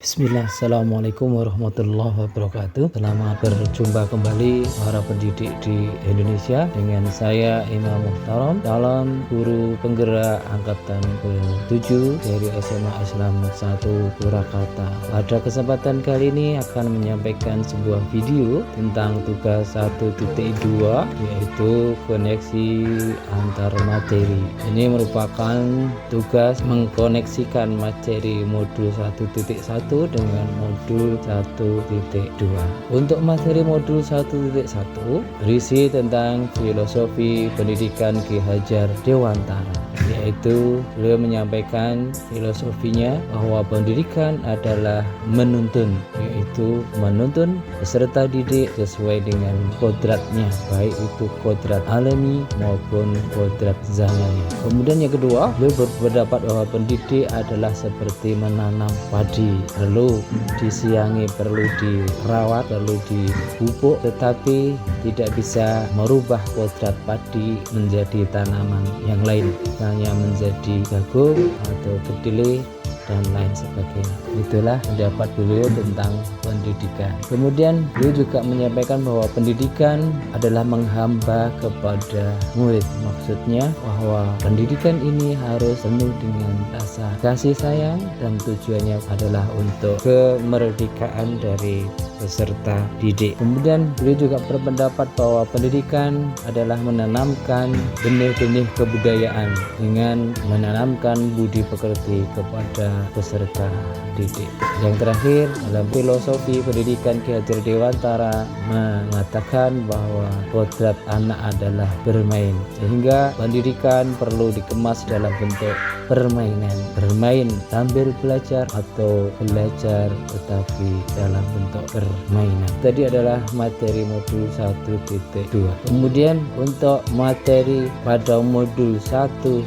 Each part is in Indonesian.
Bismillah, Assalamualaikum warahmatullahi wabarakatuh. Selamat berjumpa kembali para pendidik di Indonesia dengan saya Imam Muhtaram, calon guru penggerak angkatan ke-7 dari SMA Islam 1 Purwakarta. Pada kesempatan kali ini akan menyampaikan sebuah video tentang tugas 1.2, yaitu koneksi antar materi. Ini merupakan tugas mengkoneksikan materi modul 1.1 dengan modul 1.2. Untuk materi modul 1.1 berisi tentang filosofi pendidikan Ki Hajar Dewantara, yaitu beliau menyampaikan filosofinya bahwa pendidikan adalah menuntun, yaitu menuntun peserta didik sesuai dengan kodratnya, baik itu kodrat alami maupun kodrat zamani. Kemudian yang kedua, beliau berpendapat bahwa pendidik adalah seperti menanam padi, perlu disiangi, perlu dirawat, perlu dipupuk, tetapi tidak bisa merubah kodrat padi menjadi tanaman yang lain, misalnya menjadi jagung atau kedelai dan lain sebagainya. Itulah pendapat beliau tentang pendidikan. Kemudian beliau juga menyampaikan bahwa pendidikan adalah menghamba kepada murid. Maksudnya bahwa pendidikan ini harus penuh dengan rasa kasih sayang dan tujuannya adalah untuk kemerdekaan dari peserta didik. Kemudian beliau juga berpendapat bahwa pendidikan adalah menanamkan benih-benih kebudayaan dengan menanamkan budi pekerti kepada peserta didik. Yang terakhir, dalam filosofi pendidikan Ki Hajar Dewantara mengatakan bahwa kodrat anak adalah bermain, sehingga pendidikan perlu dikemas dalam bentuk permainan, bermain sambil belajar atau belajar tetapi dalam bentuk permainan. Tadi adalah materi modul 1.2. Kemudian untuk materi pada modul 1.1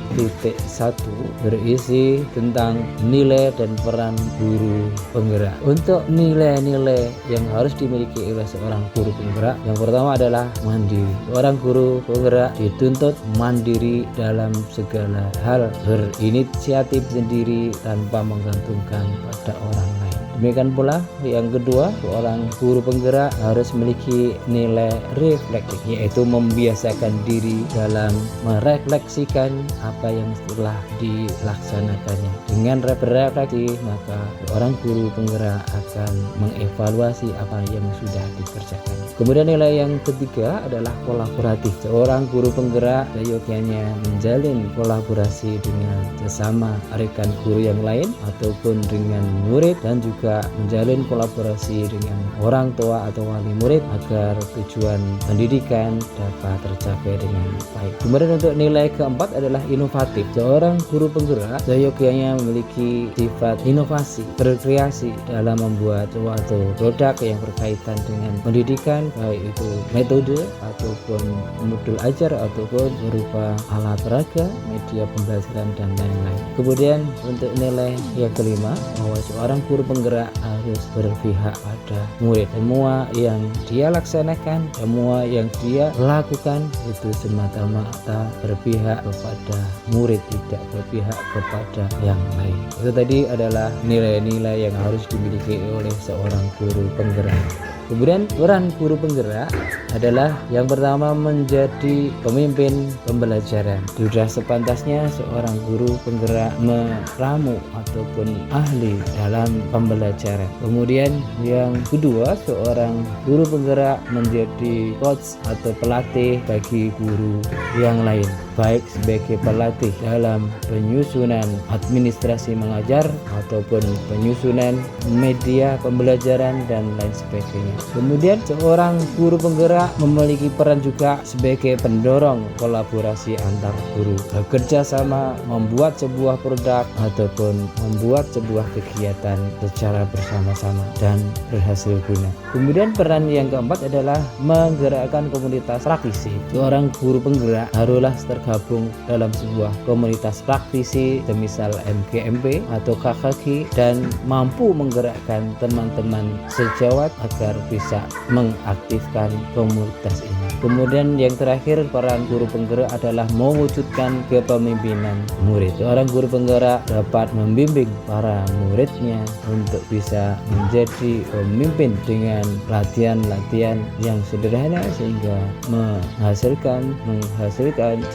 berisi tentang nilai dan peran guru penggerak. Untuk nilai-nilai yang harus dimiliki oleh seorang guru penggerak, yang pertama adalah mandiri. Seorang guru penggerak dituntut mandiri dalam segala hal, berinisiatif sendiri tanpa menggantungkan pada orang lain. Demikian pula yang kedua, seorang guru penggerak harus memiliki nilai reflektif, yaitu membiasakan diri dalam merefleksikan apa yang telah dilaksanakannya. Dengan refleksi, maka seorang guru penggerak akan mengevaluasi apa yang sudah dikerjakan. Kemudian nilai yang ketiga adalah kolaboratif. Seorang guru penggerak seyogyanya menjalin kolaborasi dengan sesama rekan guru yang lain ataupun dengan murid, dan juga menjalin kolaborasi dengan orang tua atau wali murid agar tujuan pendidikan dapat tercapai dengan baik. Kemudian untuk nilai keempat adalah inovatif. Seorang guru penggerak seyogyanya memiliki sifat inovasi, berkreasi dalam membuat suatu produk yang berkaitan dengan pendidikan, baik itu metode ataupun modul ajar ataupun berupa alat peraga, media pembelajaran dan lain-lain. Kemudian untuk nilai yang kelima, bahwa seorang guru penggerak harus berpihak pada murid. Semua yang dia laksanakan, semua yang dia lakukan itu semata-mata berpihak kepada murid, tidak berpihak kepada yang lain. Itu tadi adalah nilai-nilai yang harus dimiliki oleh seorang guru penggerak. Kemudian peran guru penggerak adalah yang pertama menjadi pemimpin pembelajaran. Sudah sepantasnya seorang guru penggerak meramu ataupun ahli dalam pembelajaran. Kemudian yang kedua, seorang guru penggerak menjadi coach atau pelatih bagi guru yang lain, baik sebagai pelatih dalam penyusunan administrasi mengajar ataupun penyusunan media pembelajaran dan lain sebagainya. Kemudian seorang guru penggerak memiliki peran juga sebagai pendorong kolaborasi antar guru, bekerja sama membuat sebuah produk ataupun membuat sebuah kegiatan secara bersama-sama dan berhasil guna. Kemudian peran yang keempat adalah menggerakkan komunitas praktisi. Seorang guru penggerak haruslah tergabung dalam sebuah komunitas praktisi, semisal MGMP atau KKG, dan mampu menggerakkan teman-teman sejawat agar bisa mengaktifkan komunitas ini. Kemudian yang terakhir, peran guru penggerak adalah mewujudkan kepemimpinan murid. Seorang guru penggerak dapat membimbing para muridnya untuk bisa menjadi pemimpin dengan latihan-latihan yang sederhana sehingga menghasilkan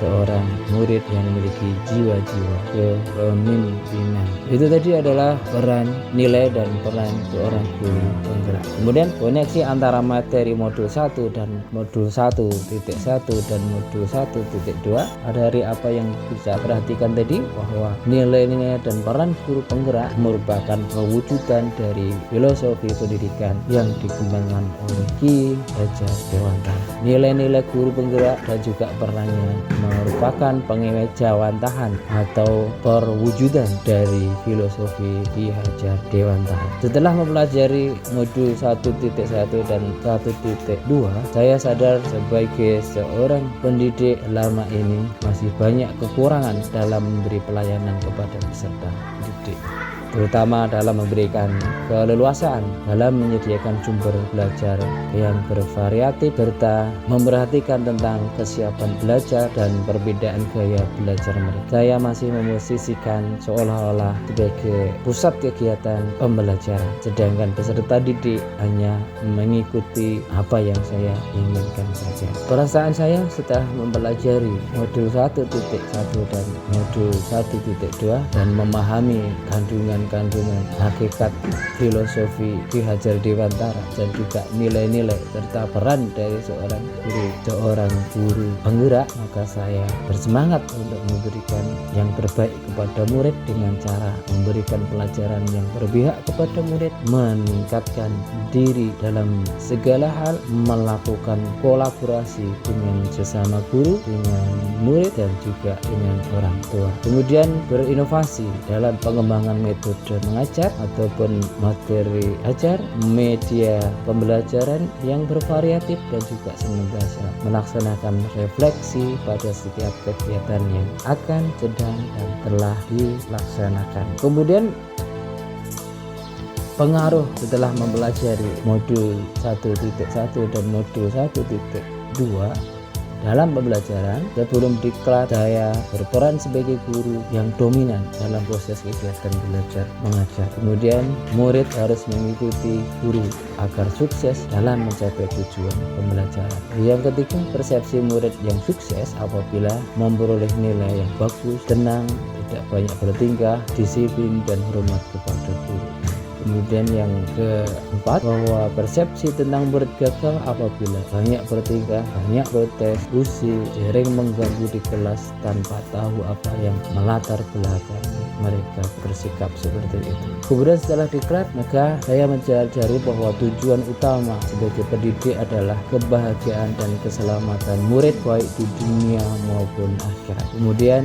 seorang murid yang memiliki jiwa-jiwa kepemimpinan. Itu tadi adalah peran, nilai, dan peran seorang guru penggerak. Kemudian koneksi antara materi modul 1 dan modul 1.1 dan modul 1.2. Dari apa yang bisa perhatikan tadi, bahwa nilai-nilai dan peran guru penggerak merupakan pewujudan dari filosofi pendidikan yang dikembangkan oleh Ki Hajar Dewantara. Nilai-nilai guru penggerak dan juga perannya merupakan pengejawantahan atau perwujudan dari filosofi Ki Hajar Dewantara. Setelah mempelajari modul 1.1 dan 1.2, saya sadar sebagai seorang pendidik lama ini masih banyak kekurangan dalam memberi pelayanan kepada peserta didik, terutama dalam memberikan keleluasaan dalam menyediakan sumber belajar yang bervariatif serta memperhatikan tentang kesiapan belajar dan perbedaan gaya belajar mereka. Saya masih memosisikan seolah-olah sebagai pusat kegiatan pembelajaran, sedangkan peserta didik hanya mengikuti apa yang saya inginkan saja. Perasaan saya setelah mempelajari modul 1.1 dan modul 1.2 dan memahami kandungan hakikat filosofi Ki Hajar Dewantara dan juga nilai-nilai serta peran dari seorang guru penggerak, maka saya bersemangat untuk memberikan yang terbaik kepada murid dengan cara memberikan pelajaran yang berpihak kepada murid, meningkatkan diri dalam segala hal, melakukan kolaborasi dengan sesama guru, dengan murid, dan juga dengan orang tua. Kemudian berinovasi dalam pengembangan metode mengajar ataupun materi ajar, media pembelajaran yang bervariatif, dan juga senantiasa melaksanakan refleksi pada setiap kegiatan yang akan, sedang, dan telah dilaksanakan. Kemudian pengaruh setelah mempelajari modul 1.1 dan modul 1.2 dalam pembelajaran. Sebelum diklat, saya berperan sebagai guru yang dominan dalam proses kegiatan belajar mengajar. Kemudian murid harus mengikuti guru agar sukses dalam mencapai tujuan pembelajaran. Yang ketiga, persepsi murid yang sukses apabila memperoleh nilai yang bagus, tenang, tidak banyak bertingkah, disiplin, dan hormat kepada guru. Kemudian yang keempat, bahwa persepsi tentang murid gagal apabila banyak bertingkah, banyak protes, usil, sering mengganggu di kelas tanpa tahu apa yang melatar belakang mereka bersikap seperti itu. Kemudian setelah diklat, maka saya mencari bahwa tujuan utama sebagai pendidik adalah kebahagiaan dan keselamatan murid baik di dunia maupun akhirat. Kemudian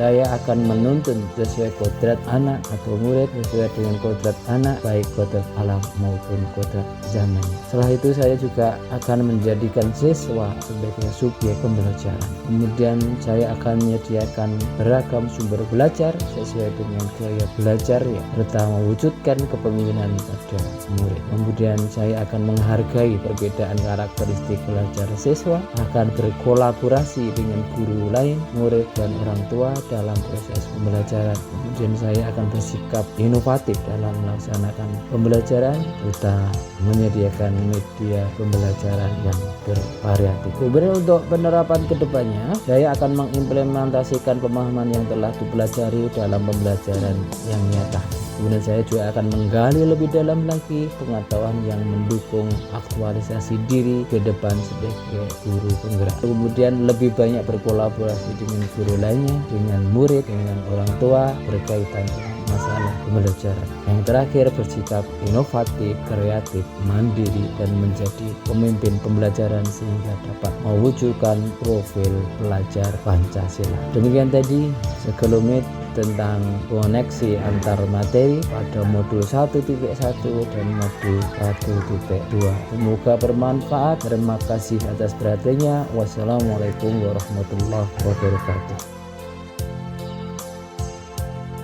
saya akan menuntun sesuai kodrat anak atau murid, sesuai dengan kodrat anak baik kodrat alam maupun kodrat zaman. Setelah itu saya juga akan menjadikan siswa sebagai subjek pembelajaran. Kemudian saya akan menyediakan beragam sumber belajar sesuai dengan gaya belajar serta mewujudkan kepemimpinan pada murid. Kemudian saya akan menghargai perbedaan karakteristik belajar siswa, akan berkolaborasi dengan guru lain, murid, dan orang tua dalam proses pembelajaran. Kemudian saya akan bersikap inovatif dalam melaksanakan pembelajaran serta menyediakan media pembelajaran yang bervariatif. Kemudian untuk penerapan kedepannya, saya akan mengimplementasikan pemahaman yang telah dipelajari dalam pembelajaran yang nyata. Kemudian saya juga akan menggali lebih dalam lagi pengetahuan yang mendukung aktualisasi diri ke depan sebagai guru penggerak. Kemudian lebih banyak berkolaborasi dengan guru lainnya, dengan murid, dengan orang tua berkaitan dengan masalah pembelajaran. Yang terakhir, bersikap inovatif, kreatif, mandiri, dan menjadi pemimpin pembelajaran sehingga dapat mewujudkan profil pelajar Pancasila. Demikian tadi sekelumit tentang koneksi antar materi pada modul 1.1 dan modul 1.2. Semoga bermanfaat. Terima kasih atas perhatiannya. Wassalamualaikum warahmatullahi wabarakatuh.